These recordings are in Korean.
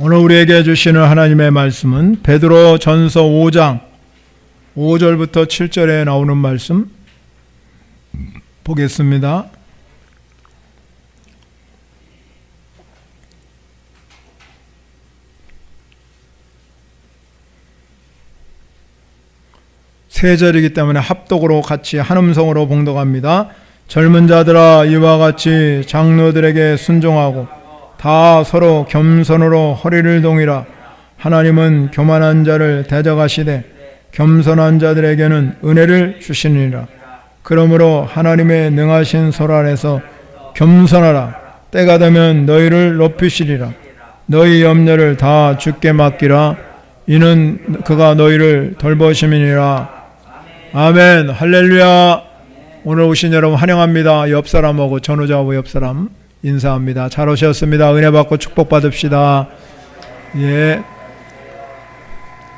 오늘 우리에게 주시는 하나님의 말씀은 베드로 전서 5장 5절부터 7절에 나오는 말씀 보겠습니다. 세 절이기 때문에 합독으로 같이 한 음성으로 봉독합니다. 젊은 자들아, 이와 같이 장로들에게 순종하고 다 서로 겸손으로 허리를 동이라. 하나님은 교만한 자를 대적하시되 겸손한 자들에게는 은혜를 주시느니라. 그러므로 하나님의 능하신 손 아래서 겸손하라. 때가 되면 너희를 높이시리라. 너희 염려를 다 주께 맡기라. 이는 그가 너희를 돌보심이니라. 아멘. 할렐루야. 오늘 오신 여러분 환영합니다. 옆사람하고 전우자하고 옆사람 인사합니다. 잘 오셨습니다. 은혜 받고 축복 받읍시다. 예.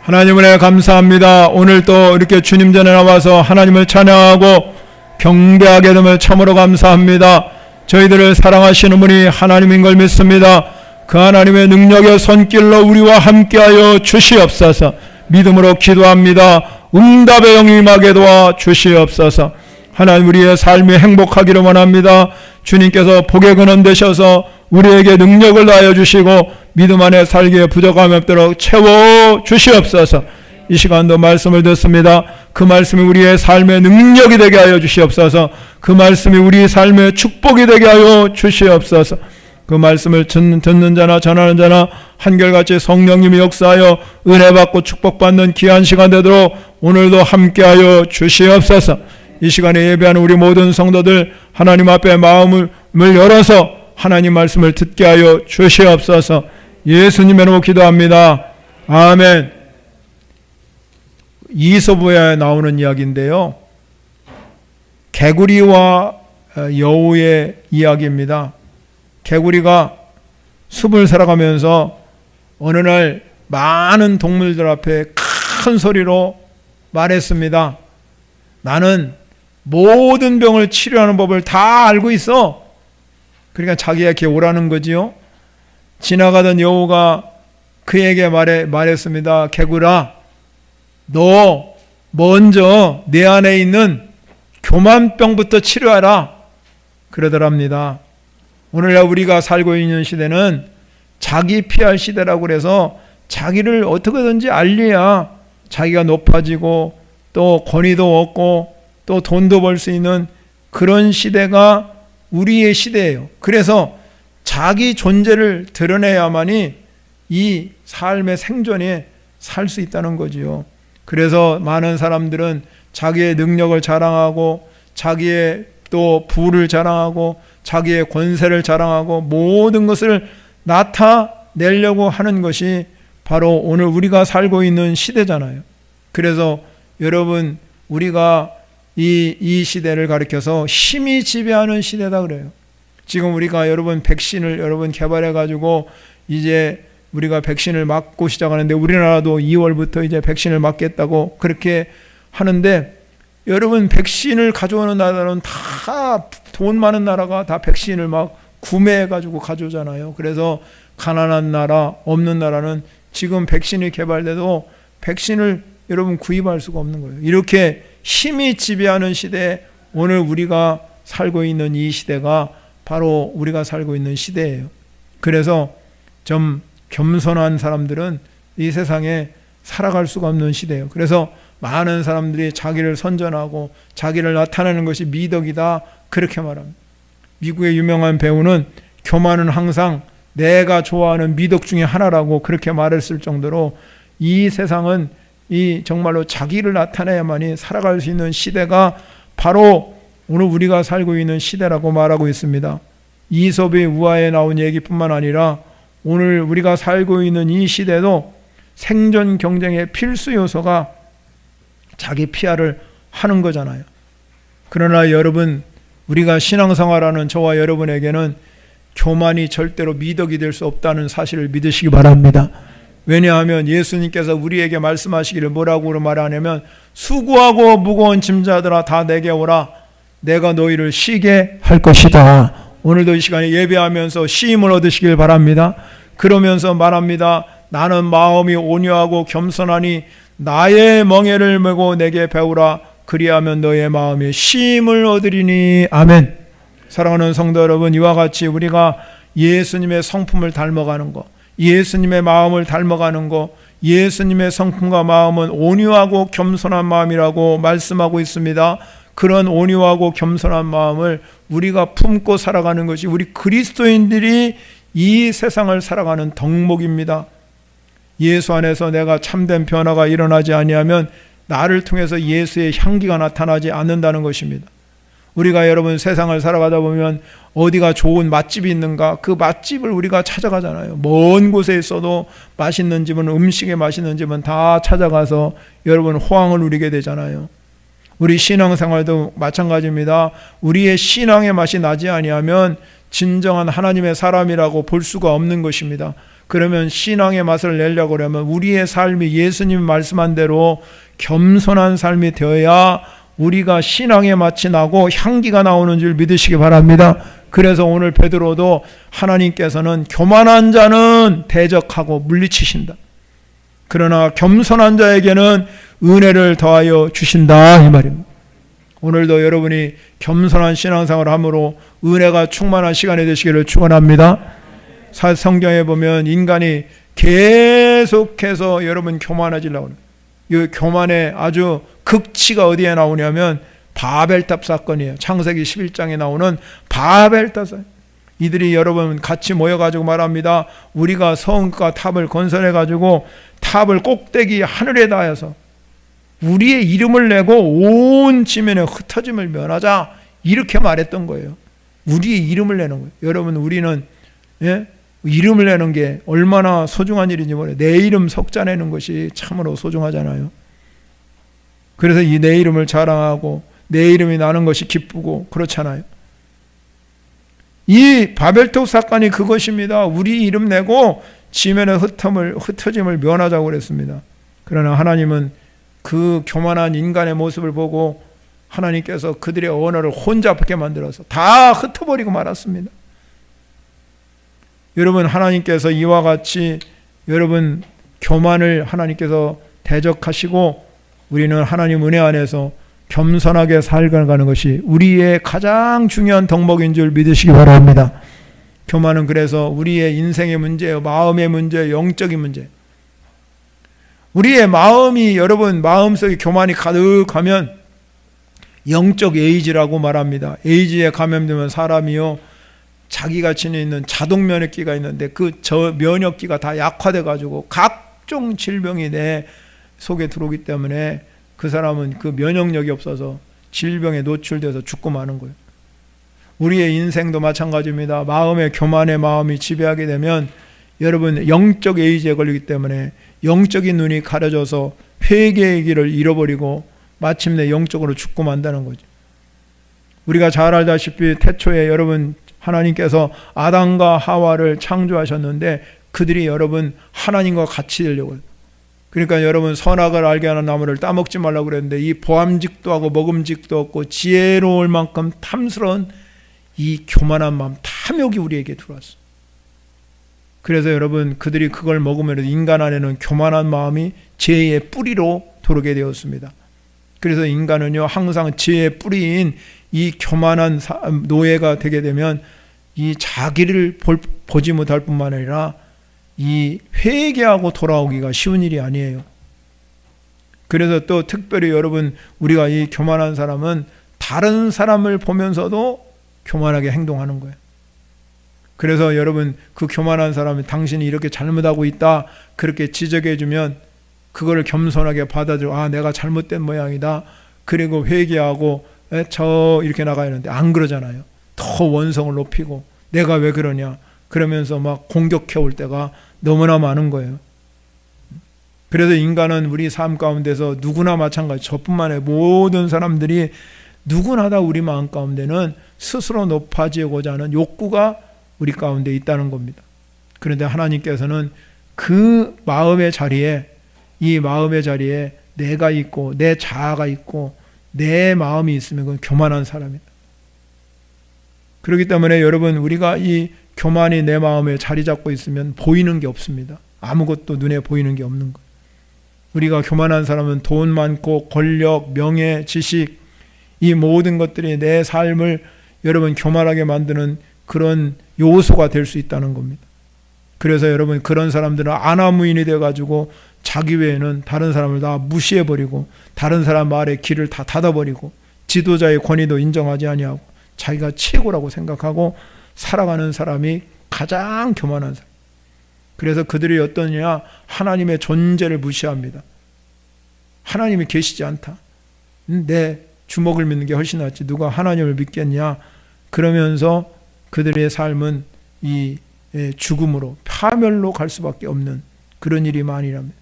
하나님 은혜 감사합니다. 오늘 또 이렇게 주님 전에 나와서 하나님을 찬양하고 경배하게 됨을 참으로 감사합니다. 저희들을 사랑하시는 분이 하나님인 걸 믿습니다. 그 하나님의 능력의 손길로 우리와 함께하여 주시옵소서. 믿음으로 기도합니다. 응답의 영이 임하게 도와 주시옵소서. 하나님, 우리의 삶이 행복하기를 원합니다. 주님께서 복의 근원 되셔서 우리에게 능력을 다하여 주시고 믿음 안에 살기에 부족함이 없도록 채워 주시옵소서. 이 시간도 말씀을 듣습니다. 그 말씀이 우리의 삶의 능력이 되게 하여 주시옵소서. 그 말씀이 우리 삶의 축복이 되게 하여 주시옵소서. 그 말씀을 듣는 자나 전하는 자나 한결같이 성령님이 역사하여 은혜 받고 축복받는 귀한 시간 되도록 오늘도 함께하여 주시옵소서. 이 시간에 예배하는 우리 모든 성도들 하나님 앞에 마음을 열어서 하나님 말씀을 듣게 하여 주시옵소서. 예수님의 이름으로 기도합니다. 아멘. 이소부에 나오는 이야기인데요, 개구리와 여우의 이야기입니다. 개구리가 숲을 살아가면서 어느 날 많은 동물들 앞에 큰 소리로 말했습니다. 나는 모든 병을 치료하는 법을 다 알고 있어. 그러니까 자기에게 오라는 거지요. 지나가던 여우가 그에게 말했습니다. 개구라, 너 먼저 내 안에 있는 교만병부터 치료하라. 그러더랍니다. 오늘날 우리가 살고 있는 시대는 자기 피할 시대라고 그래서 자기를 어떻게든지 알려야 자기가 높아지고 또 권위도 얻고 또 돈도 벌 수 있는 그런 시대가 우리의 시대예요. 그래서 자기 존재를 드러내야만이 이 삶의 생존에 살 수 있다는 거지요. 그래서 많은 사람들은 자기의 능력을 자랑하고 자기의 또 부를 자랑하고 자기의 권세를 자랑하고 모든 것을 나타내려고 하는 것이 바로 오늘 우리가 살고 있는 시대잖아요. 그래서 여러분, 우리가 이 시대를 가리켜서 힘이 지배하는 시대다 그래요. 지금 우리가 여러분 백신을 여러분 개발해 가지고 이제 우리가 백신을 맞고 시작하는데, 우리나라도 2월부터 이제 백신을 맞겠다고 그렇게 하는데, 여러분 백신을 가져오는 나라는 다 돈 많은 나라가 다 백신을 막 구매해 가지고 가져오잖아요. 그래서 가난한 나라, 없는 나라는 지금 백신이 개발돼도 백신을 여러분 구입할 수가 없는 거예요. 이렇게 힘이 지배하는 시대에 오늘 우리가 살고 있는 이 시대가 바로 우리가 살고 있는 시대예요. 그래서 좀 겸손한 사람들은 이 세상에 살아갈 수가 없는 시대예요. 그래서 많은 사람들이 자기를 선전하고 자기를 나타내는 것이 미덕이다 그렇게 말합니다. 미국의 유명한 배우는 교만은 항상 내가 좋아하는 미덕 중에 하나라고 그렇게 말했을 정도로 이 세상은 이 정말로 자기를 나타내야만이 살아갈 수 있는 시대가 바로 오늘 우리가 살고 있는 시대라고 말하고 있습니다. 이솝의 우화에 나온 얘기뿐만 아니라 오늘 우리가 살고 있는 이 시대도 생존 경쟁의 필수 요소가 자기 PR을 하는 거잖아요. 그러나 여러분, 우리가 신앙생활하는 저와 여러분에게는 교만이 절대로 미덕이 될 수 없다는 사실을 믿으시기 바랍니다. 왜냐하면 예수님께서 우리에게 말씀하시기를 뭐라고 말하냐면, 수고하고 무거운 짐자들아 다 내게 오라, 내가 너희를 쉬게 할 것이다. 오늘도 이 시간에 예배하면서 쉼을 얻으시길 바랍니다. 그러면서 말합니다. 나는 마음이 온유하고 겸손하니 나의 멍에를 메고 내게 배우라. 그리하면 너의 마음이 쉼을 얻으리니. 아멘. 사랑하는 성도 여러분, 이와 같이 우리가 예수님의 성품을 닮아가는 것, 예수님의 마음을 닮아가는 것, 예수님의 성품과 마음은 온유하고 겸손한 마음이라고 말씀하고 있습니다. 그런 온유하고 겸손한 마음을 우리가 품고 살아가는 것이 우리 그리스도인들이 이 세상을 살아가는 덕목입니다. 예수 안에서 내가 참된 변화가 일어나지 아니하면 나를 통해서 예수의 향기가 나타나지 않는다는 것입니다. 우리가 여러분 세상을 살아가다 보면 어디가 좋은 맛집이 있는가, 그 맛집을 우리가 찾아가잖아요. 먼 곳에 있어도 맛있는 집은, 음식에 맛있는 집은 다 찾아가서 여러분 호황을 누리게 되잖아요. 우리 신앙생활도 마찬가지입니다. 우리의 신앙의 맛이 나지 아니하면 진정한 하나님의 사람이라고 볼 수가 없는 것입니다. 그러면 신앙의 맛을 내려고 하면 우리의 삶이 예수님 말씀한 대로 겸손한 삶이 되어야 우리가 신앙의 맛이 나고 향기가 나오는 줄 믿으시기 바랍니다. 그래서 오늘 베드로도 하나님께서는 교만한 자는 대적하고 물리치신다. 그러나 겸손한 자에게는 은혜를 더하여 주신다, 이 말입니다. 오늘도 여러분이 겸손한 신앙생활을 함으로 은혜가 충만한 시간이 되시기를 축원합니다. 성경에 보면 인간이 계속해서 여러분 교만해지려고 합니다. 이 교만의 아주 극치가 어디에 나오냐면 바벨탑 사건이에요. 창세기 11장에 나오는 바벨탑 사건. 이들이 여러분 같이 모여가지고 말합니다. 우리가 성과 탑을 건설해가지고 탑을 꼭대기 하늘에 닿아서 우리의 이름을 내고 온 지면에 흩어짐을 면하자, 이렇게 말했던 거예요. 우리의 이름을 내는 거예요. 여러분 우리는 이름을 내는 게 얼마나 소중한 일인지 몰라요. 내 이름 석자내는 것이 참으로 소중하잖아요. 그래서 이 내 이름을 자랑하고 내 이름이 나는 것이 기쁘고 그렇잖아요. 이 바벨탑 사건이 그것입니다. 우리 이름 내고 지면에 흩어짐을 면하자고 그랬습니다. 그러나 하나님은 그 교만한 인간의 모습을 보고 하나님께서 그들의 언어를 혼잡하게 만들어서 다 흩어버리고 말았습니다. 여러분 하나님께서 이와 같이 여러분 교만을 하나님께서 대적하시고 우리는 하나님 은혜 안에서 겸손하게 살아가는 것이 우리의 가장 중요한 덕목인 줄 믿으시기 바랍니다. 교만은 그래서 우리의 인생의 문제예요. 마음의 문제예요. 영적인 문제. 우리의 마음이 여러분 마음속에 교만이 가득하면 영적 에이즈라고 말합니다. 에이즈에 감염되면 사람이요 자기가 지니는 자동 면역기가 있는데 그 면역기가 다 약화돼 가지고 각종 질병이 내 속에 들어오기 때문에 그 사람은 그 면역력이 없어서 질병에 노출돼서 죽고 마는 거예요. 우리의 인생도 마찬가지입니다. 마음의 교만의 마음이 지배하게 되면 여러분 영적 에이즈에 걸리기 때문에 영적인 눈이 가려져서 회개의 길을 잃어버리고 마침내 영적으로 죽고 만다는 거죠. 우리가 잘 알다시피 태초에 여러분 하나님께서 아담과 하와를 창조하셨는데 그들이 여러분 하나님과 같이 되려고 해요. 그러니까 여러분 선악을 알게 하는 나무를 따먹지 말라고 그랬는데 이 보암직도 하고 먹음직도 없고 지혜로울 만큼 탐스러운 이 교만한 마음, 탐욕이 우리에게 들어왔어요. 그래서 여러분 그들이 그걸 먹으면 인간 안에는 교만한 마음이 죄의 뿌리로 들어오게 되었습니다. 그래서 인간은요 항상 죄의 뿌리인 이 교만한 노예가 되게 되면 이 자기를 보지 못할 뿐만 아니라 이 회개하고 돌아오기가 쉬운 일이 아니에요. 그래서 또 특별히 여러분 우리가 이 교만한 사람은 다른 사람을 보면서도 교만하게 행동하는 거예요. 그래서 여러분 그 교만한 사람이 당신이 이렇게 잘못하고 있다 그렇게 지적해 주면 그거를 겸손하게 받아들이고 아 내가 잘못된 모양이다 그리고 회개하고 저 이렇게 나가야 하는데 안 그러잖아요. 더 원성을 높이고 내가 왜 그러냐 그러면서 막 공격해 올 때가 너무나 많은 거예요. 그래서 인간은 우리 삶 가운데서 누구나 마찬가지 저뿐만 아니라 모든 사람들이 누구나 다 우리 마음 가운데는 스스로 높아지고자 하는 욕구가 우리 가운데 있다는 겁니다. 그런데 하나님께서는 그 마음의 자리에 이 마음의 자리에 내가 있고 내 자아가 있고 내 마음이 있으면 그건 교만한 사람이다. 그렇기 때문에 여러분 우리가 이 교만이 내 마음에 자리 잡고 있으면 보이는 게 없습니다. 아무것도 눈에 보이는 게 없는 거예요. 우리가 교만한 사람은 돈 많고 권력, 명예, 지식, 이 모든 것들이 내 삶을 여러분 교만하게 만드는 그런 요소가 될 수 있다는 겁니다. 그래서 여러분 그런 사람들은 안하무인이 돼가지고 자기 외에는 다른 사람을 다 무시해버리고 다른 사람 말에 귀를 다 닫아버리고 지도자의 권위도 인정하지 아니하고 자기가 최고라고 생각하고 살아가는 사람이 가장 교만한 사람. 그래서 그들이 어떠냐? 하나님의 존재를 무시합니다. 하나님이 계시지 않다. 내 주먹을 믿는 게 훨씬 낫지. 누가 하나님을 믿겠냐? 그러면서 그들의 삶은 이 죽음으로 파멸로 갈 수밖에 없는 그런 일이 많이랍니다.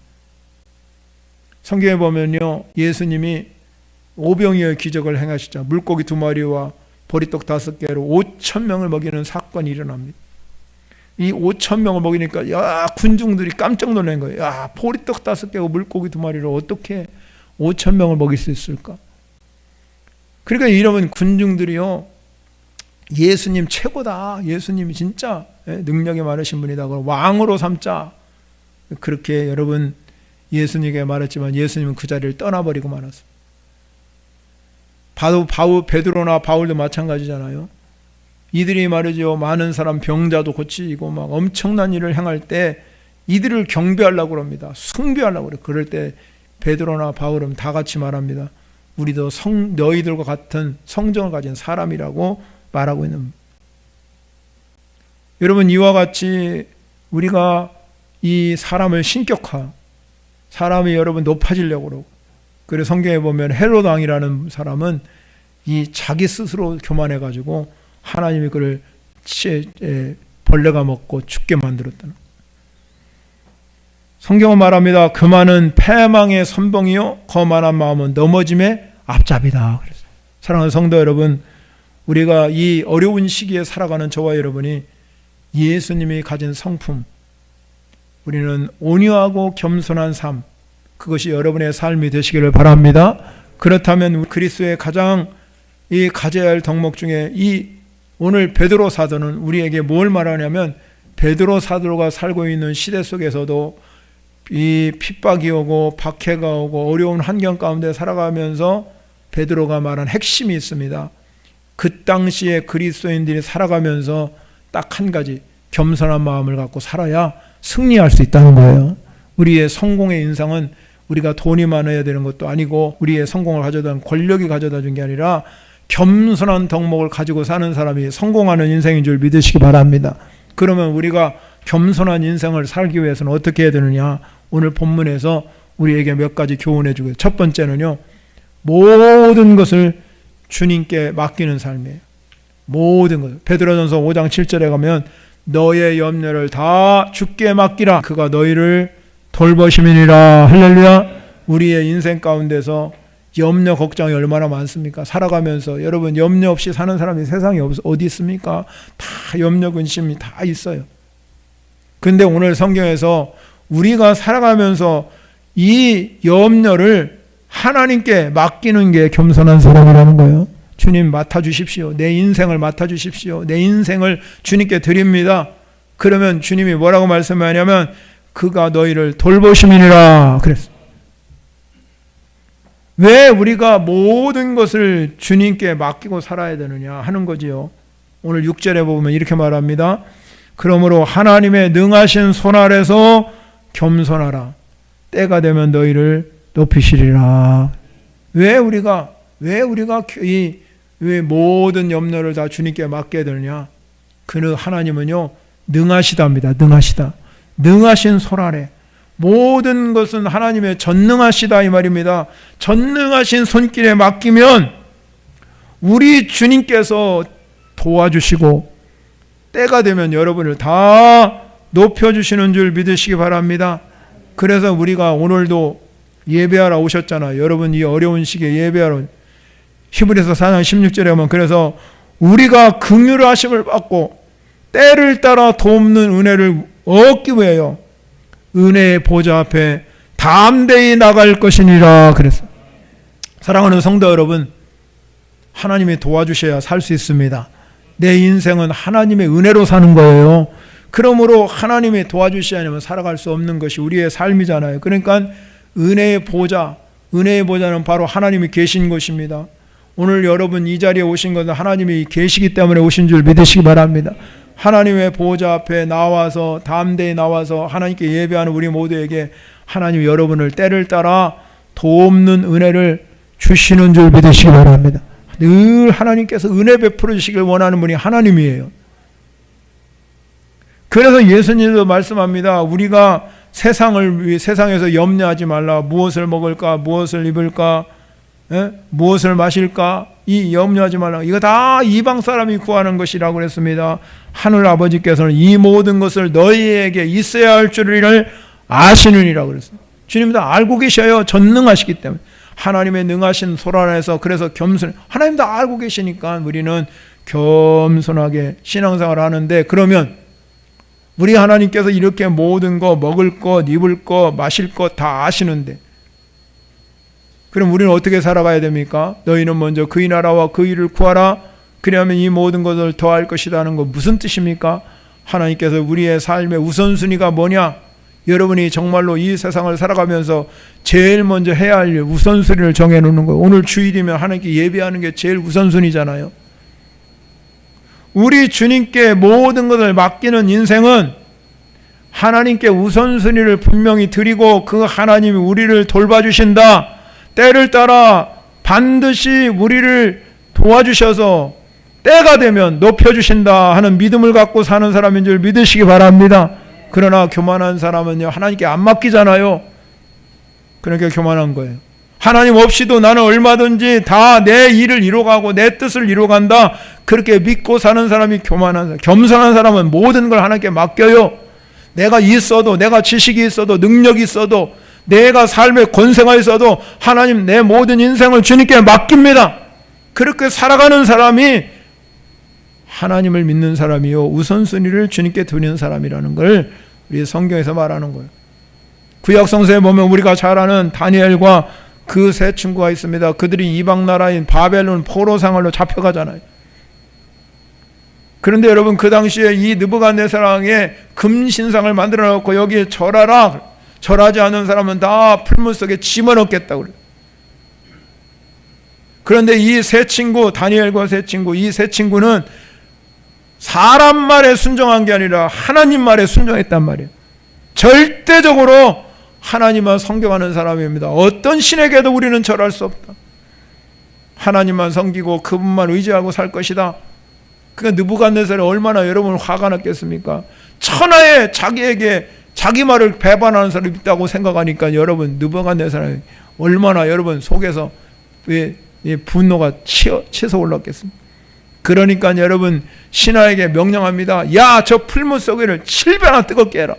성경에 보면요, 예수님이 오병이어의 기적을 행하시자 물고기 2마리와 보리떡 5개로 5,000명을 먹이는 사건이 일어납니다. 이 5,000명을 먹이니까 야 군중들이 깜짝 놀란 거예요. 야 보리떡 5개고 물고기 2마리로 어떻게 5,000명을 먹일 수 있을까? 그러니까 이러면 군중들이요, 예수님 최고다. 예수님이 진짜 능력이 많으신 분이다. 왕으로 삼자. 그렇게 여러분 예수님에게 말했지만 예수님은 그 자리를 떠나버리고 말았어요. 베드로나 바울도 마찬가지잖아요. 이들이 말이죠, 많은 사람 병자도 고치고 막 엄청난 일을 행할 때 이들을 경배하려고 합니다. 숭배하려고 그래요. 그럴 때 베드로나 바울은 다 같이 말합니다. 우리도 너희들과 같은 성정을 가진 사람이라고 말하고 있는. 여러분 이와 같이 우리가 이 사람을 신격화, 사람이 여러분 높아지려고 그러고, 그래서 성경에 보면 헤롯 왕이라는 사람은 이 자기 스스로 교만해가지고 하나님이 그를 벌레가 먹고 죽게 만들었다는. 성경은 말합니다. 그만은 패망의 선봉이요 거만한 마음은 넘어짐의 앞잡이다. 그래서 사랑하는 성도 여러분, 우리가 이 어려운 시기에 살아가는 저와 여러분이 예수님이 가진 성품, 우리는 온유하고 겸손한 삶, 그것이 여러분의 삶이 되시기를 바랍니다. 그렇다면 그리스도의 가장 이 가져야 할 덕목 중에 이 오늘 베드로 사도는 우리에게 뭘 말하냐면, 베드로 사도가 살고 있는 시대 속에서도 이 핍박이 오고 박해가 오고 어려운 환경 가운데 살아가면서 베드로가 말한 핵심이 있습니다. 그 당시에 그리스도인들이 살아가면서 딱 한 가지, 겸손한 마음을 갖고 살아야 승리할 수 있다는 거예요. 우리의 성공의 인상은 우리가 돈이 많아야 되는 것도 아니고 우리의 성공을 가져다 준 권력이 가져다 준 게 아니라 겸손한 덕목을 가지고 사는 사람이 성공하는 인생인 줄 믿으시기 바랍니다. 그러면 우리가 겸손한 인생을 살기 위해서는 어떻게 해야 되느냐? 오늘 본문에서 우리에게 몇 가지 교훈해 주고요. 첫 번째는요, 모든 것을 주님께 맡기는 삶이에요. 모든 것. 베드로전서 5장 7절에 가면 너의 염려를 다 주께 맡기라. 그가 너희를 돌보심이니라. 할렐루야. 우리의 인생 가운데서 염려 걱정이 얼마나 많습니까? 살아가면서 여러분 염려 없이 사는 사람이 세상에 어디 있습니까? 다 염려 근심이 다 있어요. 근데 오늘 성경에서 우리가 살아가면서 이 염려를 하나님께 맡기는 게 겸손한 사람이라는 거예요. 주님 맡아주십시오. 내 인생을 맡아주십시오. 내 인생을 주님께 드립니다. 그러면 주님이 뭐라고 말씀하냐면 그가 너희를 돌보심이니라 그랬어요. 왜 우리가 모든 것을 주님께 맡기고 살아야 되느냐 하는 거지요. 오늘 6절에 보면 이렇게 말합니다. 그러므로 하나님의 능하신 손 아래서 겸손하라. 때가 되면 너희를 높이시리라. 왜 우리가 왜 모든 염려를 다 주님께 맡게 되느냐? 그는 하나님은요 능하시답니다. 능하신 손 아래 모든 것은 하나님의 전능하시다 이 말입니다. 전능하신 손길에 맡기면 우리 주님께서 도와주시고 때가 되면 여러분을 다 높여주시는 줄 믿으시기 바랍니다. 그래서 우리가 오늘도 예배하러 오셨잖아요. 여러분 이 어려운 시기에 예배하러 히브리서 4장 16절에 보면 그래서 우리가 긍휼하심을 받고 때를 따라 돕는 은혜를 얻기 위하여 은혜의 보좌 앞에 담대히 나갈 것이니라 그랬어요. 사랑하는 성도 여러분, 하나님이 도와주셔야 살 수 있습니다. 내 인생은 하나님의 은혜로 사는 거예요. 그러므로 하나님이 도와주시지 않으면 살아갈 수 없는 것이 우리의 삶이잖아요. 그러니까 은혜의 보좌, 은혜의 보좌는 바로 하나님이 계신 것입니다. 오늘 여러분 이 자리에 오신 것은 하나님이 계시기 때문에 오신 줄 믿으시기 바랍니다. 하나님의 보좌 앞에 나와서 담대히 나와서 하나님께 예배하는 우리 모두에게 하나님 여러분을 때를 따라 돕는 은혜를 주시는 줄 믿으시기 바랍니다. 늘 하나님께서 은혜 베풀어 주시길 원하는 분이 하나님이에요. 그래서 예수님도 말씀합니다. 우리가 세상에서 염려하지 말라. 무엇을 먹을까, 무엇을 입을까, 무엇을 마실까, 이 염려하지 말라. 이거 다 이방 사람이 구하는 것이라고 그랬습니다. 하늘 아버지께서는 이 모든 것을 너희에게 있어야 할 줄을 아시느니라고 그랬습니다. 주님 다 알고 계셔요. 전능하시기 때문에. 하나님의 능하신 손 안에서 그래서 겸손, 하나님 다 알고 계시니까 우리는 겸손하게 신앙생활을 하는데, 그러면 우리 하나님께서 이렇게 모든 거, 먹을 것, 입을 것, 마실 것 다 아시는데, 그럼 우리는 어떻게 살아가야 됩니까? 너희는 먼저 그의 나라와 그 일을 구하라. 그러면 이 모든 것을 더할 것이라는 거 무슨 뜻입니까? 하나님께서 우리의 삶의 우선순위가 뭐냐? 여러분이 정말로 이 세상을 살아가면서 제일 먼저 해야 할 일, 우선순위를 정해놓는 거예요. 오늘 주일이면 하나님께 예배하는 게 제일 우선순위잖아요. 우리 주님께 모든 것을 맡기는 인생은 하나님께 우선순위를 분명히 드리고 그 하나님이 우리를 돌봐주신다, 때를 따라 반드시 우리를 도와주셔서 때가 되면 높여주신다 하는 믿음을 갖고 사는 사람인 줄 믿으시기 바랍니다. 그러나 교만한 사람은요, 하나님께 안 맡기잖아요. 그러니까 교만한 거예요. 하나님 없이도 나는 얼마든지 다 내 일을 이루어가고 내 뜻을 이루어간다, 그렇게 믿고 사는 사람이 교만한 사람. 겸손한 사람은 모든 걸 하나님께 맡겨요. 내가 있어도, 내가 지식이 있어도, 능력이 있어도, 내가 삶의 권세가 있어도 하나님 내 모든 인생을 주님께 맡깁니다. 그렇게 살아가는 사람이 하나님을 믿는 사람이요, 우선순위를 주님께 두는 사람이라는 걸 우리 성경에서 말하는 거예요. 구약 성서에 보면 우리가 잘 아는 다니엘과 그 세 친구가 있습니다. 그들이 이방 나라인 바벨론 포로상으로 잡혀가잖아요. 그런데 여러분, 그 당시에 이 느부갓네살왕의 금신상을 만들어 놓고 여기에 절하라, 절하지 않는 사람은 다 풀물 속에 집어넣겠다고 그래요. 그런데 이 세 친구, 다니엘과 세 친구, 이 세 친구는 사람 말에 순종한 게 아니라 하나님 말에 순종했단 말이에요. 절대적으로 하나님만 섬겨하는 사람입니다. 어떤 신에게도 우리는 절할 수 없다. 하나님만 섬기고 그분만 의지하고 살 것이다. 그러니까 느부갓네살이 얼마나 여러분 화가 났겠습니까? 천하에 자기에게 자기 말을 배반하는 사람이 있다고 생각하니까 여러분, 느부갓네살이 얼마나 여러분 속에서 분노가 치서 올랐겠습니까? 그러니까 여러분, 신하에게 명령합니다. 야, 저 풀무 속에를 7배나 뜨겁게 해라.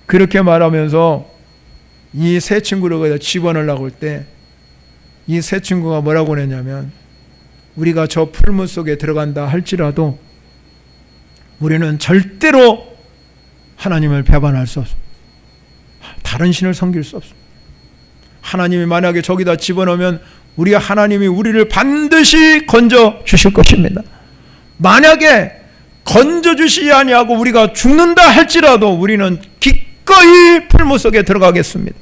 그렇게 말하면서 이 세 친구를 거기다 집어넣으려고 할 때 이 세 친구가 뭐라고 했냐면, 우리가 저 풀무 속에 들어간다 할지라도 우리는 절대로 하나님을 배반할 수 없습니다. 다른 신을 섬길 수 없습니다. 하나님이 만약에 저기다 집어넣으면 우리 하나님이 우리를 반드시 건져 주실 것입니다. 만약에 건져 주시지 아니하고 우리가 죽는다 할지라도 우리는 기꺼이 풀무 속에 들어가겠습니다.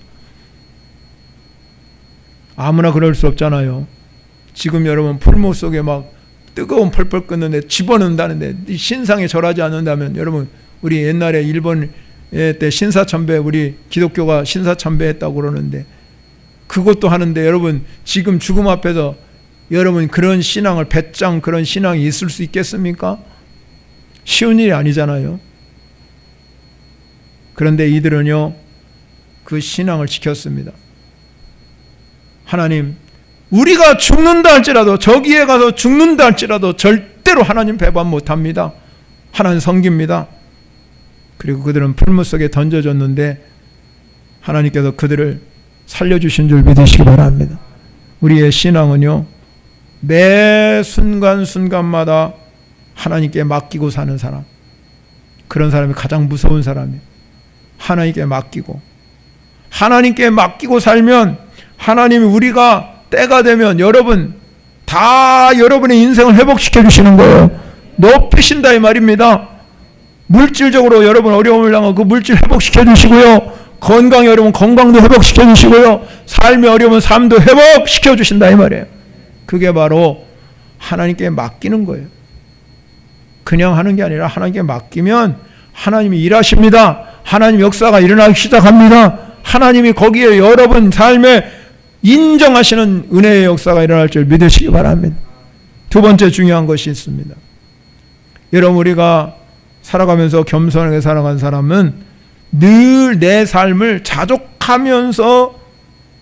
아무나 그럴 수 없잖아요. 지금 여러분 풀무 속에 막 뜨거운 펄펄 끓는데 집어넣는다는데 신상에 절하지 않는다면, 여러분 우리 옛날에 일본 때 신사참배, 우리 기독교가 신사참배했다고 그러는데 그것도 하는데, 여러분 지금 죽음 앞에서 여러분 그런 신앙을, 배짱 그런 신앙이 있을 수 있겠습니까? 쉬운 일이 아니잖아요. 그런데 이들은요, 그 신앙을 지켰습니다. 하나님, 우리가 죽는다 할지라도, 저기에 가서 죽는다 할지라도 절대로 하나님 배반 못합니다. 하나님 섬깁니다. 그리고 그들은 풀무 속에 던져졌는데 하나님께서 그들을 살려주신 줄 믿으시기 바랍니다. 우리의 신앙은요, 매 순간순간마다 하나님께 맡기고 사는 사람, 그런 사람이 가장 무서운 사람이에요. 하나님께 맡기고, 하나님께 맡기고 살면 하나님이 우리가 때가 되면, 여러분 다 여러분의 인생을 회복시켜 주시는 거예요. 높이신다 이 말입니다. 물질적으로 여러분 어려움을 당하고 그 물질 회복시켜 주시고요. 건강이 어려우면 건강도 회복시켜 주시고요. 삶이 어려우면 삶도 회복시켜 주신다 이 말이에요. 그게 바로 하나님께 맡기는 거예요. 그냥 하는 게 아니라 하나님께 맡기면 하나님이 일하십니다. 하나님 역사가 일어나기 시작합니다. 하나님이 거기에 여러분 삶에 인정하시는 은혜의 역사가 일어날 줄 믿으시기 바랍니다. 두 번째 중요한 것이 있습니다. 여러분 우리가 살아가면서 겸손하게 살아간 사람은 늘 내 삶을 자족하면서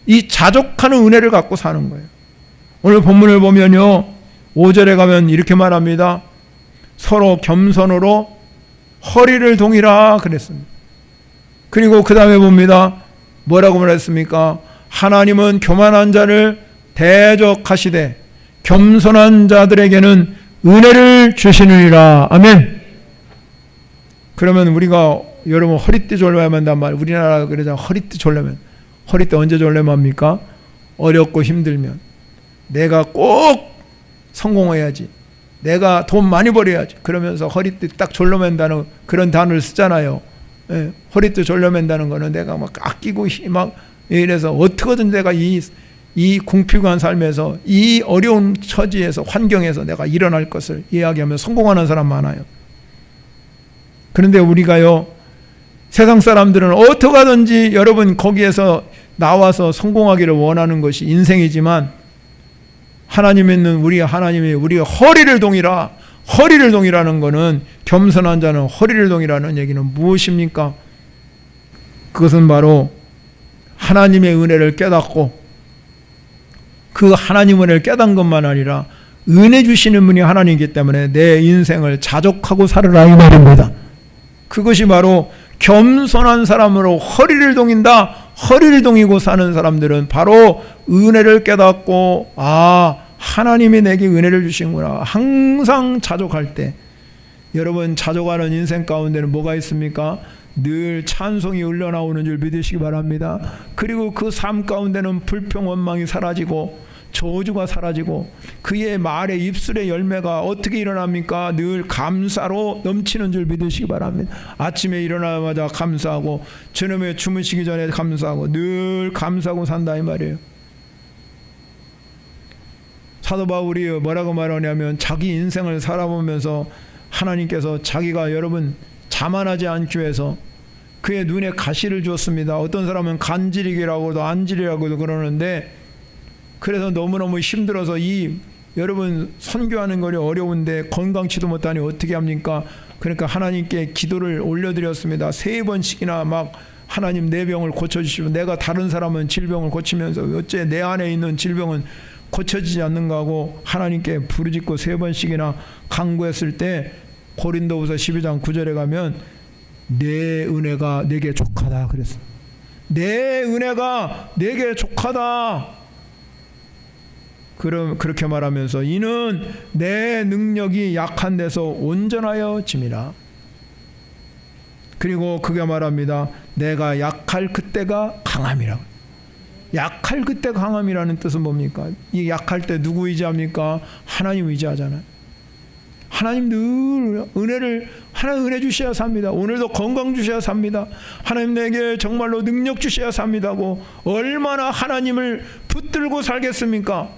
이 자족하는 은혜를 갖고 사는 거예요. 오늘 본문을 보면요 5절에 가면 이렇게 말합니다. 서로 겸손으로 허리를 동이라 그랬습니다. 그리고 그 다음에 봅니다. 뭐라고 말했습니까? 하나님은 교만한 자를 대적하시되 겸손한 자들에게는 은혜를 주시느니라. 아멘. 그러면 우리가 여러분 허리띠 졸라면 한단 말. 우리나라 그러잖아. 허리띠 졸라면. 허리띠 언제 졸라합니까? 어렵고 힘들면. 내가 꼭 성공해야지. 내가 돈 많이 벌어야지. 그러면서 허리띠 딱 졸라맨다는 그런 단어를 쓰잖아요. 예, 허리띠 졸라맨다는 거는 내가 막 아끼고 막 이래서 어떻게든 내가 이 궁핍한 삶에서 이 어려운 처지에서 환경에서 내가 일어날 것을 이야기하면 성공하는 사람 많아요. 그런데 우리가요 세상 사람들은 어떻게 하든지 여러분 거기에서 나와서 성공하기를 원하는 것이 인생이지만 하나님 있는 우리 하나님이 우리가 허리를 동이라. 허리를 동이라는 것은 겸손한 자는 허리를 동이라는 얘기는 무엇입니까? 그것은 바로 하나님의 은혜를 깨닫고 그 하나님 은혜를 깨닫는 것만 아니라 은혜 주시는 분이 하나님이기 때문에 내 인생을 자족하고 살으라 이 말입니다. 그것이 바로 겸손한 사람으로 허리를 동인다. 허리를 동이고 사는 사람들은 바로 은혜를 깨닫고 하나님이 내게 은혜를 주시는구나. 항상 자족할 때 여러분 자족하는 인생 가운데는 뭐가 있습니까? 늘 찬송이 흘러나오는 줄 믿으시기 바랍니다. 그리고 그 삶 가운데는 불평 원망이 사라지고 저주가 사라지고 그의 말의 입술의 열매가 어떻게 일어납니까? 늘 감사로 넘치는 줄 믿으시기 바랍니다. 아침에 일어나자마자 감사하고 저녁에 주무시기 전에 감사하고 늘 감사하고 산다 이 말이에요. 사도 바울이 뭐라고 말하냐면 자기 인생을 살아보면서 하나님께서 자기가 여러분 자만하지 않기 위해서 그의 눈에 가시를 주었습니다. 어떤 사람은 간질이라고도 안질이라고도 그러는데 그래서 너무너무 힘들어서 여러분 선교하는 거리 어려운데 건강치도 못하니 어떻게 합니까? 그러니까 하나님께 기도를 올려드렸습니다. 3번씩이나 막 하나님 내 병을 고쳐주시고 내가 다른 사람은 질병을 고치면서 어째 내 안에 있는 질병은 고쳐지지 않는가 하고 하나님께 부르짖고 3번씩이나 간구했을 때 고린도후서 12장 9절에 가면 내 은혜가 내게 족하다 그랬어요. 내 은혜가 내게 족하다. 그렇게 말하면서 이는 내 능력이 약한 데서 온전하여 짐이라. 그리고 그게 말합니다. 내가 약할 그때가 강함이라. 약할 그때 강함이라는 뜻은 뭡니까? 이 약할 때 누구 의지합니까? 하나님 의지하잖아요. 하나님 늘 하나님 은혜 주셔야 삽니다. 오늘도 건강 주셔야 삽니다. 하나님 내게 정말로 능력 주셔야 삽니다고 얼마나 하나님을 붙들고 살겠습니까?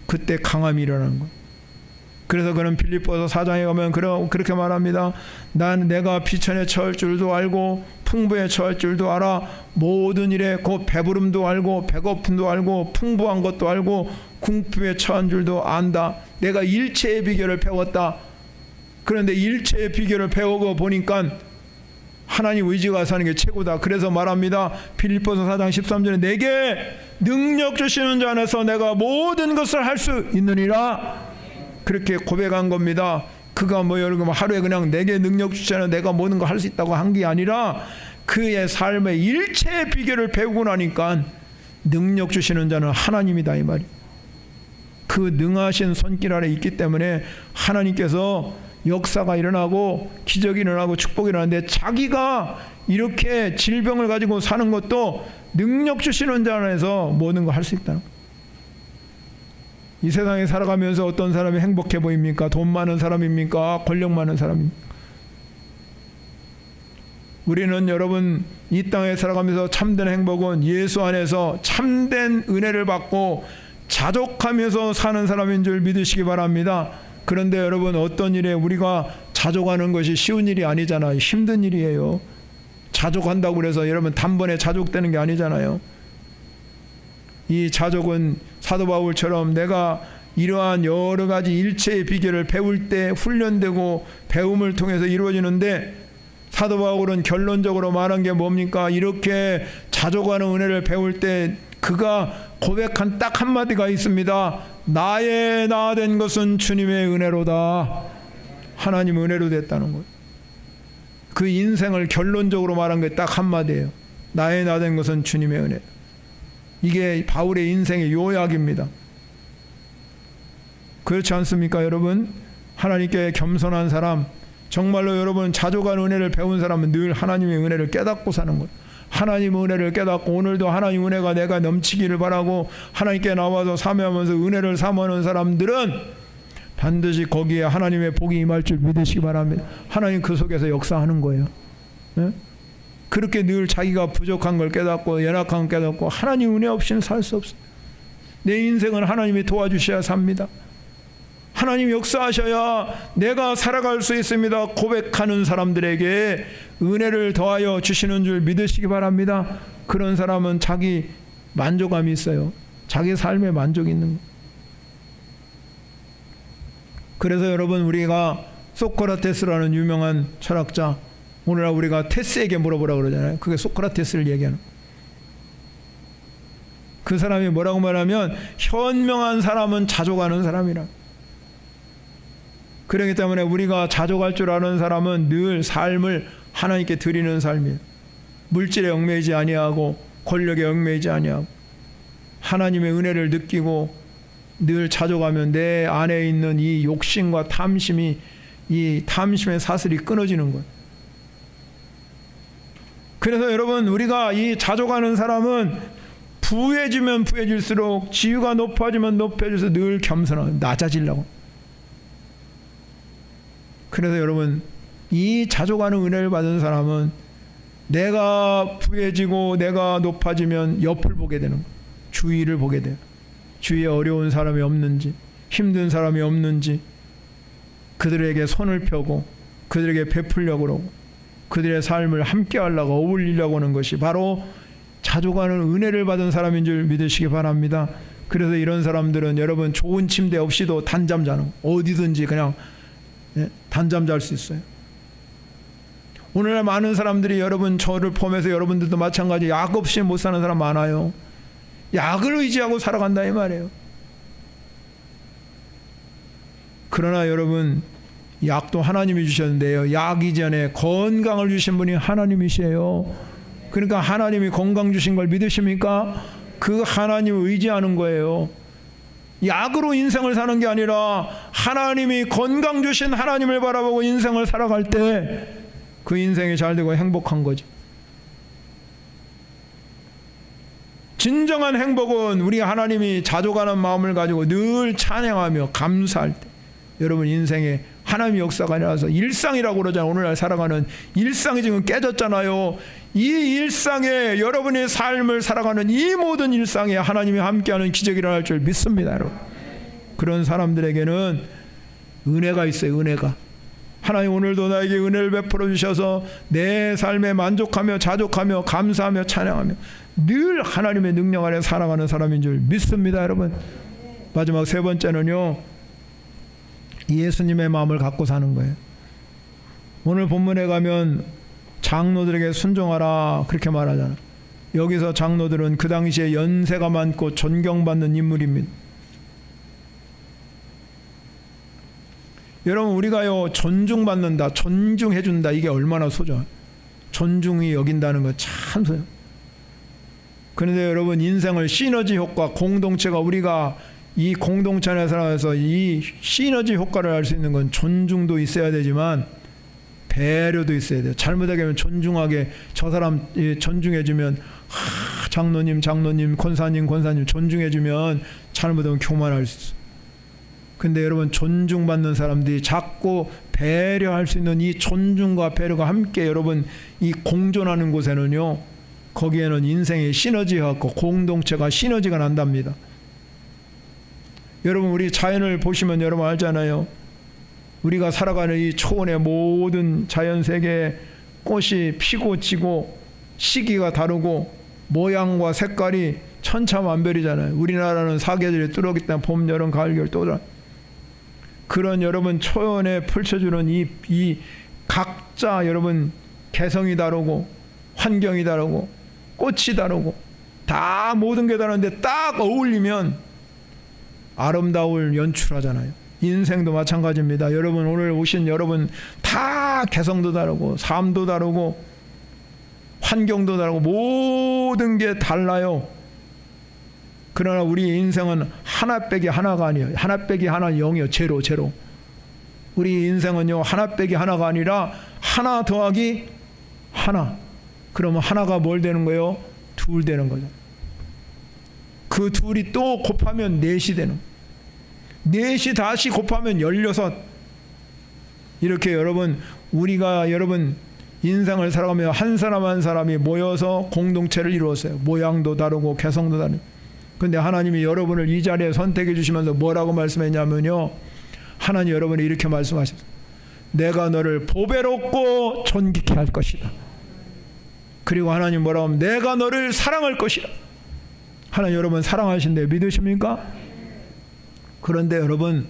그때 강함이 일어나는 거예요. 그래서 그는 빌립보서 4장에 가면 그렇게 말합니다. 내가 비천에 처할 줄도 알고 풍부에 처할 줄도 알아. 모든 일에 곧 배부름도 알고 배고픔도 알고 풍부한 것도 알고 궁핍에 처한 줄도 안다. 내가 일체의 비결을 배웠다. 그런데 일체의 비결을 배우고 보니까 하나님 의지가 사는 게 최고다. 그래서 말합니다. 빌립보서 4장 13절에 내게 능력 주시는 자 안에서 내가 모든 것을 할 수 있느니라. 그렇게 고백한 겁니다. 그가 여러분 하루에 그냥 내게 능력 주시는 내가 모든 걸 할 수 있다고 한 게 아니라 그의 삶의 일체의 비결을 배우고 나니까 능력 주시는 자는 하나님이다 이 말이. 그 능하신 손길 아래 있기 때문에 하나님께서 역사가 일어나고 기적이 일어나고 축복이 일어나는데 자기가 이렇게 질병을 가지고 사는 것도 능력 주시는 자 안에서 모든 걸 할 수 있다는 거예요. 이 세상에 살아가면서 어떤 사람이 행복해 보입니까? 돈 많은 사람입니까? 권력 많은 사람입니까? 우리는 여러분 이 땅에 살아가면서 참된 행복은 예수 안에서 참된 은혜를 받고 자족하면서 사는 사람인 줄 믿으시기 바랍니다. 그런데 여러분 어떤 일에 우리가 자족하는 것이 쉬운 일이 아니잖아요. 힘든 일이에요. 자족한다고 그래서 여러분 단번에 자족되는 게 아니잖아요. 이 자족은 사도 바울처럼 내가 이러한 여러 가지 일체의 비결을 배울 때 훈련되고 배움을 통해서 이루어지는데, 사도 바울은 결론적으로 말한 게 뭡니까? 이렇게 자족하는 은혜를 배울 때 그가 고백한 딱 한마디가 있습니다. 나의 나 된 것은 주님의 은혜로다. 하나님 은혜로 됐다는 거예요. 그 인생을 결론적으로 말한 게 딱 한마디예요. 나의 나 된 것은 주님의 은혜. 이게 바울의 인생의 요약입니다. 그렇지 않습니까 여러분? 하나님께 겸손한 사람, 정말로 여러분 자족한 은혜를 배운 사람은 늘 하나님의 은혜를 깨닫고 사는 거예요. 하나님의 은혜를 깨닫고 오늘도 하나님 은혜가 내가 넘치기를 바라고 하나님께 나와서 사모하면서 은혜를 사모하는 사람들은 반드시 거기에 하나님의 복이 임할 줄 믿으시기 바랍니다. 하나님 그 속에서 역사하는 거예요. 네? 그렇게 늘 자기가 부족한 걸 깨닫고 연약한 걸 깨닫고 하나님 은혜 없이는 살 수 없어요. 내 인생은 하나님이 도와주셔야 삽니다. 하나님 역사하셔야 내가 살아갈 수 있습니다. 고백하는 사람들에게 은혜를 더하여 주시는 줄 믿으시기 바랍니다. 그런 사람은 자기 만족감이 있어요. 자기 삶에 만족이 있는 거예요. 그래서 여러분 우리가 소크라테스라는 유명한 철학자, 오늘날 우리가 테스에게 물어보라 그러잖아요. 그게 소크라테스를 얘기하는 거예요. 그 사람이 뭐라고 말하면 현명한 사람은 자족하는 사람이라. 그렇기 때문에 우리가 자족할 줄 아는 사람은 늘 삶을 하나님께 드리는 삶이에요. 물질에 얽매이지 아니하고 권력에 얽매이지 아니하고 하나님의 은혜를 느끼고 늘 자족하면 내 안에 있는 이 욕심과 탐심이, 이 탐심의 사슬이 끊어지는 거예요. 그래서 여러분 우리가 이 자족하는 사람은 부해지면 부해질수록, 지위가 높아지면 높아질수록 늘 겸손하고 낮아지려고. 그래서 여러분 이 자족하는 은혜를 받은 사람은 내가 부해지고 내가 높아지면 옆을 보게 되는 거예요. 주위를 보게 돼요. 주위에 어려운 사람이 없는지, 힘든 사람이 없는지 그들에게 손을 펴고 그들에게 베풀려고 그러고 그들의 삶을 함께 하려고 어울리려고 하는 것이 바로 자족하는 은혜를 받은 사람인 줄 믿으시기 바랍니다. 그래서 이런 사람들은 여러분 좋은 침대 없이도 단잠 자는, 어디든지 그냥 단잠 잘 수 있어요. 오늘날 많은 사람들이 여러분 저를 포함해서 여러분들도 마찬가지 약 없이 못 사는 사람 많아요. 약을 의지하고 살아간다 이 말이에요. 그러나 여러분 약도 하나님이 주셨는데요, 약 이전에 건강을 주신 분이 하나님이시에요. 그러니까 하나님이 건강 주신 걸 믿으십니까? 그 하나님을 의지하는 거예요. 약으로 인생을 사는 게 아니라 하나님이 건강 주신 하나님을 바라보고 인생을 살아갈 때 그 인생이 잘 되고 행복한 거죠. 진정한 행복은 우리 하나님이 자족하는 마음을 가지고 늘 찬양하며 감사할 때, 여러분 인생에 하나님의 역사가 아니라서 일상이라고 그러잖아요. 오늘날 살아가는 일상이 지금 깨졌잖아요. 이 일상에 여러분의 삶을 살아가는 이 모든 일상에 하나님이 함께하는 기적이 일어날 줄 믿습니다. 여러분 그런 사람들에게는 은혜가 있어요. 은혜가. 하나님 오늘도 나에게 은혜를 베풀어 주셔서 내 삶에 만족하며 자족하며 감사하며 찬양하며 늘 하나님의 능력 아래 살아가는 사람인 줄 믿습니다. 여러분 마지막 세 번째는요, 예수님의 마음을 갖고 사는 거예요. 오늘 본문에 가면 장로들에게 순종하라 그렇게 말하잖아요. 여기서 장로들은 그 당시에 연세가 많고 존경받는 인물입니다. 여러분 우리가요 존중받는다, 존중해준다, 이게 얼마나 소중해요. 존중이 여긴다는 거 참 소중해요. 그런데 여러분 인생을 시너지 효과, 공동체가 우리가 이 공동체 안에 살아가서 이 시너지 효과를 알 수 있는 건 존중도 있어야 되지만 배려도 있어야 돼요. 잘못하게 하면 존중하게 저 사람 존중해주면 장로님 권사님 존중해주면 잘못하면 교만할 수 있어요. 근데 여러분, 존중받는 사람들이 자꾸 배려할 수 있는 이 존중과 배려가 함께 여러분 이 공존하는 곳에는요, 거기에는 인생의 시너지가 있고 공동체가 시너지가 난답니다. 여러분, 우리 자연을 보시면 여러분 알잖아요. 우리가 살아가는 이 초원의 모든 자연 세계에 꽃이 피고 지고 시기가 다르고 모양과 색깔이 천차만별이잖아요. 우리나라는 사계절이 뚜렷하기 때문에 봄, 여름, 가을, 겨울 또 그런 여러분 초연에 펼쳐주는 이 각자 여러분 개성이 다르고 환경이 다르고 꽃이 다르고 다 모든 게 다른데 딱 어울리면 아름다울 연출하잖아요. 인생도 마찬가지입니다. 여러분, 오늘 오신 여러분 다 개성도 다르고 삶도 다르고 환경도 다르고 모든 게 달라요. 그러나 우리 인생은 하나 빼기 하나가 아니에요. 하나 빼기 하나 0이에요. 제로. 우리 인생은요, 하나 빼기 하나가 아니라 하나 더하기 하나. 그러면 하나가 뭘 되는 거예요? 둘 되는 거죠. 그 둘이 또 곱하면 넷이 되는 거예요. 넷이 다시 곱하면 16. 이렇게 여러분, 우리가 여러분 인생을 살아가며 한 사람 한 사람이 모여서 공동체를 이루었어요. 모양도 다르고 개성도 다르고. 근데 하나님이 여러분을 이 자리에 선택해 주시면서 뭐라고 말씀했냐면요, 하나님 여러분이 이렇게 말씀하셨어요. 내가 너를 보배롭고 존귀케 할 것이다. 그리고 하나님 뭐라고 하면 내가 너를 사랑할 것이다. 하나님 여러분 사랑하신대 믿으십니까? 그런데 여러분,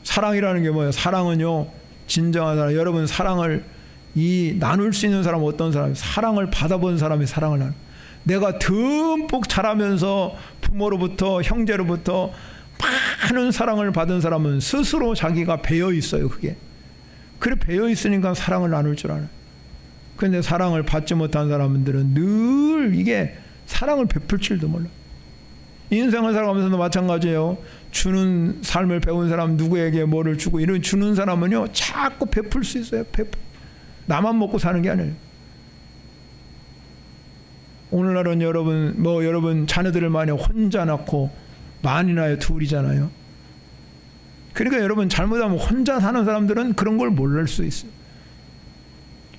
사랑이라는 게 뭐예요? 사랑은요, 진정한 사랑. 여러분, 사랑을 나눌 수 있는 사람은 어떤 사람이에요? 사랑을 받아본 사람이 사랑을 나눠. 내가 듬뿍 자라면서 부모로부터 형제로부터 많은 사랑을 받은 사람은 스스로 자기가 배어 있어요. 그게 그래 배어 있으니까 사랑을 나눌 줄 알아요. 그런데 사랑을 받지 못한 사람들은 늘 이게 사랑을 베풀 줄도 몰라. 인생을 살아가면서도 마찬가지예요. 주는 삶을 배운 사람, 누구에게 뭐를 주고 이런 주는 사람은요 자꾸 베풀 수 있어요. 나만 먹고 사는 게 아니에요. 오늘날은 여러분 자녀들을 많이 혼자 낳고 많이 낳아요. 둘이잖아요. 그러니까 여러분 잘못하면 혼자 사는 사람들은 그런 걸 모를 수 있어요.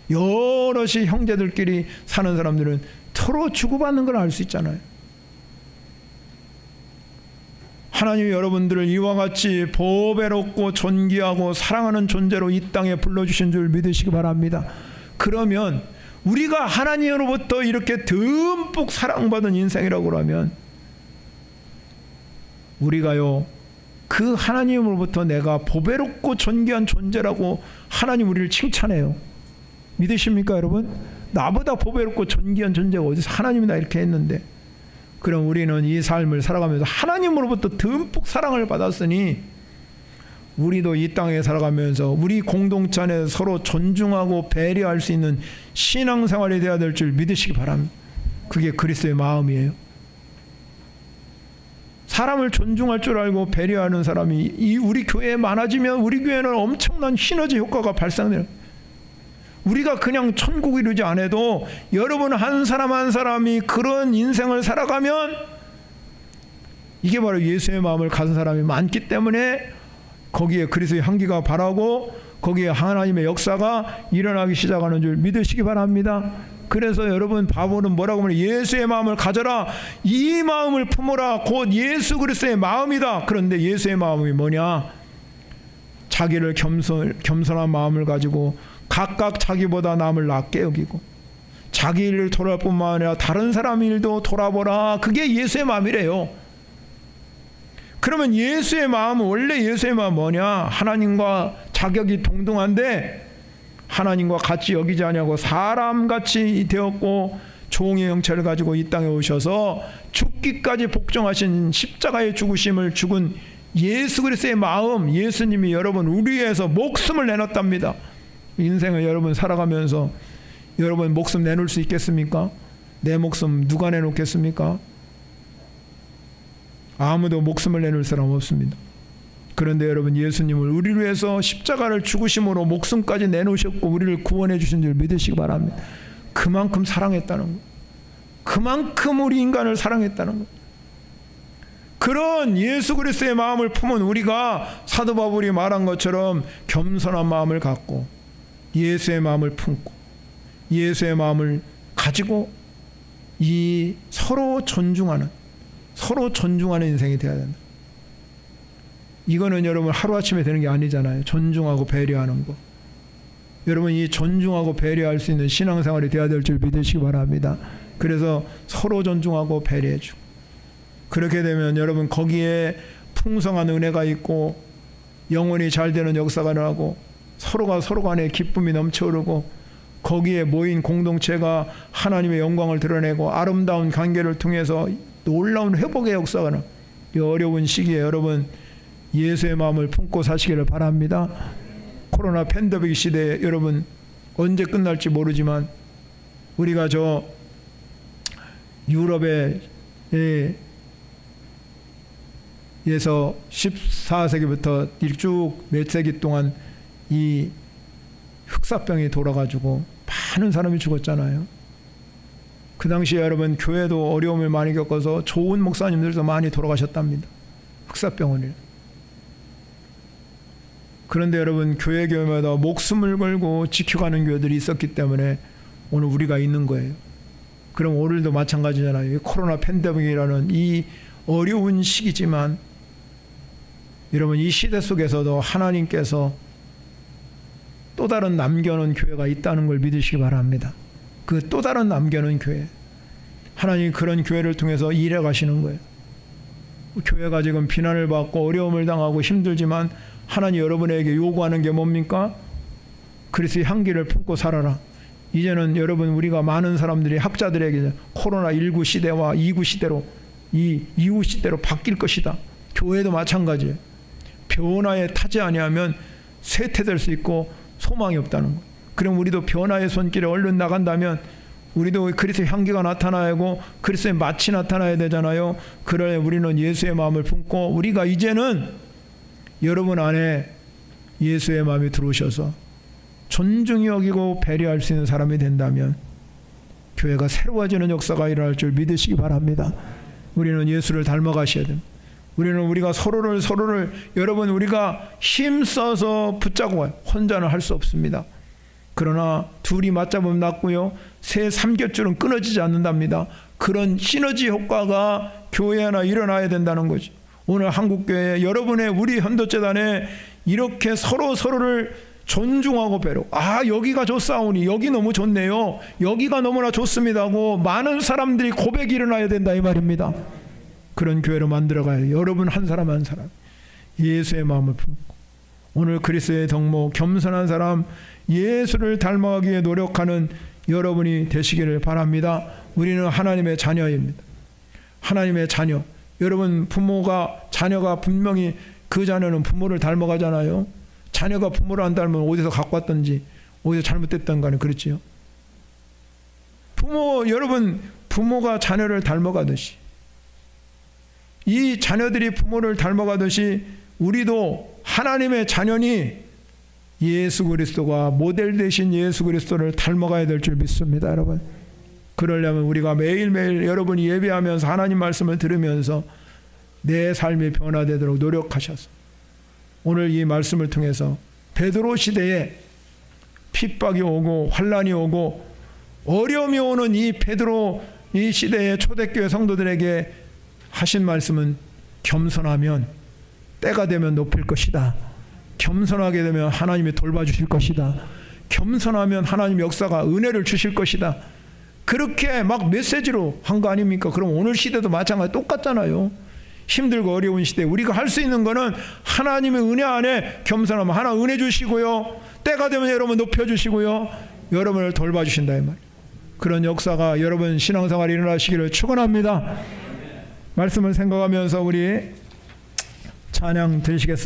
여럿이 형제들끼리 사는 사람들은 서로 주고받는 걸 알 수 있잖아요. 하나님이 여러분들을 이와 같이 보배롭고 존귀하고 사랑하는 존재로 이 땅에 불러주신 줄 믿으시기 바랍니다. 그러면 우리가 하나님으로부터 이렇게 듬뿍 사랑받은 인생이라고 하면 우리가요, 그 하나님으로부터 내가 보배롭고 존귀한 존재라고 하나님 우리를 칭찬해요. 믿으십니까 여러분? 나보다 보배롭고 존귀한 존재가 어디서 하나님이 나 이렇게 했는데. 그럼 우리는 이 삶을 살아가면서 하나님으로부터 듬뿍 사랑을 받았으니 우리도 이 땅에 살아가면서 우리 공동체 안에 서로 존중하고 배려할 수 있는 신앙생활이 되어야 될 줄 믿으시기 바랍니다. 그게 그리스도의 마음이에요. 사람을 존중할 줄 알고 배려하는 사람이 우리 교회에 많아지면 우리 교회는 엄청난 시너지 효과가 발생돼요. 우리가 그냥 천국 이루지 않아도 여러분 한 사람 한 사람이 그런 인생을 살아가면 이게 바로 예수의 마음을 가진 사람이 많기 때문에 거기에 그리스도의 향기가 발하고 거기에 하나님의 역사가 일어나기 시작하는 줄 믿으시기 바랍니다. 그래서 여러분 바울은 뭐라고 하면 예수의 마음을 가져라. 이 마음을 품어라. 곧 예수 그리스도의 마음이다. 그런데 예수의 마음이 뭐냐? 자기를 겸손한 마음을 가지고 각각 자기보다 남을 낮게 여기고 자기 일을 돌아볼 뿐만 아니라 다른 사람 일도 돌아보라. 그게 예수의 마음이래요. 그러면 예수의 마음은 원래 예수의 마음은 뭐냐? 하나님과 자격이 동등한데 하나님과 같이 여기지 아니하고 사람같이 되었고 종의 형체를 가지고 이 땅에 오셔서 죽기까지 복종하신 십자가의 죽으심을 죽은 예수 그리스도의 마음, 예수님이 여러분 우리 위해서 목숨을 내놨답니다. 인생을 여러분 살아가면서 여러분 목숨 내놓을 수 있겠습니까? 내 목숨 누가 내놓겠습니까? 아무도 목숨을 내놓을 사람 없습니다. 그런데 여러분 예수님을 우리를 위해서 십자가를 죽으심으로 목숨까지 내놓으셨고 우리를 구원해 주신 줄 믿으시기 바랍니다. 그만큼 사랑했다는 것, 그만큼 우리 인간을 사랑했다는 것, 그런 예수 그리스도의 마음을 품은 우리가 사도 바울이 말한 것처럼 겸손한 마음을 갖고 예수의 마음을 품고 예수의 마음을 가지고 이 서로 존중하는 인생이 되어야 된다. 이거는 여러분 하루아침에 되는 게 아니잖아요. 존중하고 배려하는 거. 여러분 이 존중하고 배려할 수 있는 신앙생활이 되어야 될 줄 믿으시기 바랍니다. 그래서 서로 존중하고 배려해주고, 그렇게 되면 여러분 거기에 풍성한 은혜가 있고 영혼이 잘 되는 역사가 일어나고 서로가 서로 간에 기쁨이 넘쳐오르고 거기에 모인 공동체가 하나님의 영광을 드러내고 아름다운 관계를 통해서 놀라운 회복의 역사가 일어나. 이 어려운 시기에 여러분 예수의 마음을 품고 사시기를 바랍니다. 코로나 팬데믹 시대에 여러분 언제 끝날지 모르지만 우리가 저 유럽에서 14세기부터 쭉 몇 세기 동안 이 흑사병이 돌아가지고 많은 사람이 죽었잖아요. 그 당시에 여러분 교회도 어려움을 많이 겪어서 좋은 목사님들도 많이 돌아가셨답니다. 흑사병으로. 그런데 여러분 교회마다 목숨을 걸고 지켜가는 교회들이 있었기 때문에 오늘 우리가 있는 거예요. 그럼 오늘도 마찬가지잖아요. 코로나 팬데믹이라는 이 어려운 시기지만 여러분 이 시대 속에서도 하나님께서 또 다른 남겨놓은 교회가 있다는 걸 믿으시기 바랍니다. 그 또 다른 남겨놓은 교회, 하나님 그런 교회를 통해서 일해 가시는 거예요. 교회가 지금 비난을 받고 어려움을 당하고 힘들지만 하나님 여러분에게 요구하는 게 뭡니까? 그리스도의 향기를 품고 살아라. 이제는 여러분 우리가 많은 사람들이 학자들에게 코로나19 시대와 2구 시대로 이 이후 시대로 바뀔 것이다. 교회도 마찬가지예요. 변화에 타지 아니하면 쇠퇴될 수 있고 소망이 없다는 거예요. 그럼 우리도 변화의 손길에 얼른 나간다면 우리도 그리스도의 향기가 나타나고 그리스도의 맛이 나타나야 되잖아요. 그러니 우리는 예수의 마음을 품고 우리가 이제는 여러분 안에 예수의 마음이 들어오셔서 존중히 여기고 배려할 수 있는 사람이 된다면 교회가 새로워지는 역사가 일어날 줄 믿으시기 바랍니다. 우리는 예수를 닮아가셔야 됩니다. 우리가 서로를 여러분 우리가 힘써서 붙잡고 가요. 혼자는 할 수 없습니다. 그러나 둘이 맞잡으면 낫고요. 새 삼겹줄은 끊어지지 않는답니다. 그런 시너지 효과가 교회 하나 일어나야 된다는 거죠. 오늘 한국교회 여러분의 우리 현도재단에 이렇게 서로를 존중하고 배려. 여기가 좋사오니 여기 너무 좋네요. 여기가 너무나 좋습니다 하고 많은 사람들이 고백이 일어나야 된다 이 말입니다. 그런 교회로 만들어가요. 여러분 한 사람 한 사람 예수의 마음을 품고 오늘 그리스도의 덕목 겸손한 사람 예수를 닮아가기 위해 노력하는 여러분이 되시기를 바랍니다. 우리는 하나님의 자녀입니다. 하나님의 자녀. 여러분 자녀가 분명히 그 자녀는 부모를 닮아가잖아요. 자녀가 부모를 안 닮으면 어디서 갖고 왔든지 어디서 잘못됐던 간에 그렇지요. 여러분 부모가 자녀를 닮아가듯이 이 자녀들이 부모를 닮아가듯이 우리도 하나님의 자녀니 예수 그리스도가 모델 되신 예수 그리스도를 닮아가야 될 줄 믿습니다. 여러분 그러려면 우리가 매일매일 여러분이 예배하면서 하나님 말씀을 들으면서 내 삶이 변화되도록 노력하셔서 오늘 이 말씀을 통해서 베드로 시대에 핍박이 오고 환란이 오고 어려움이 오는 이 베드로 이 시대의 초대교회 성도들에게 하신 말씀은 겸손하면 때가 되면 높일 것이다. 겸손하게 되면 하나님이 돌봐주실 것이다. 겸손하면 하나님 역사가 은혜를 주실 것이다. 그렇게 막 메시지로 한 거 아닙니까? 그럼 오늘 시대도 마찬가지 똑같잖아요. 힘들고 어려운 시대 우리가 할 수 있는 거는 하나님의 은혜 안에 겸손하면 하나 은혜 주시고요. 때가 되면 여러분 높여주시고요. 여러분을 돌봐주신다 이 말. 그런 역사가 여러분 신앙생활에 일어나시기를 축원합니다. 말씀을 생각하면서 우리 찬양 드리시겠습니다.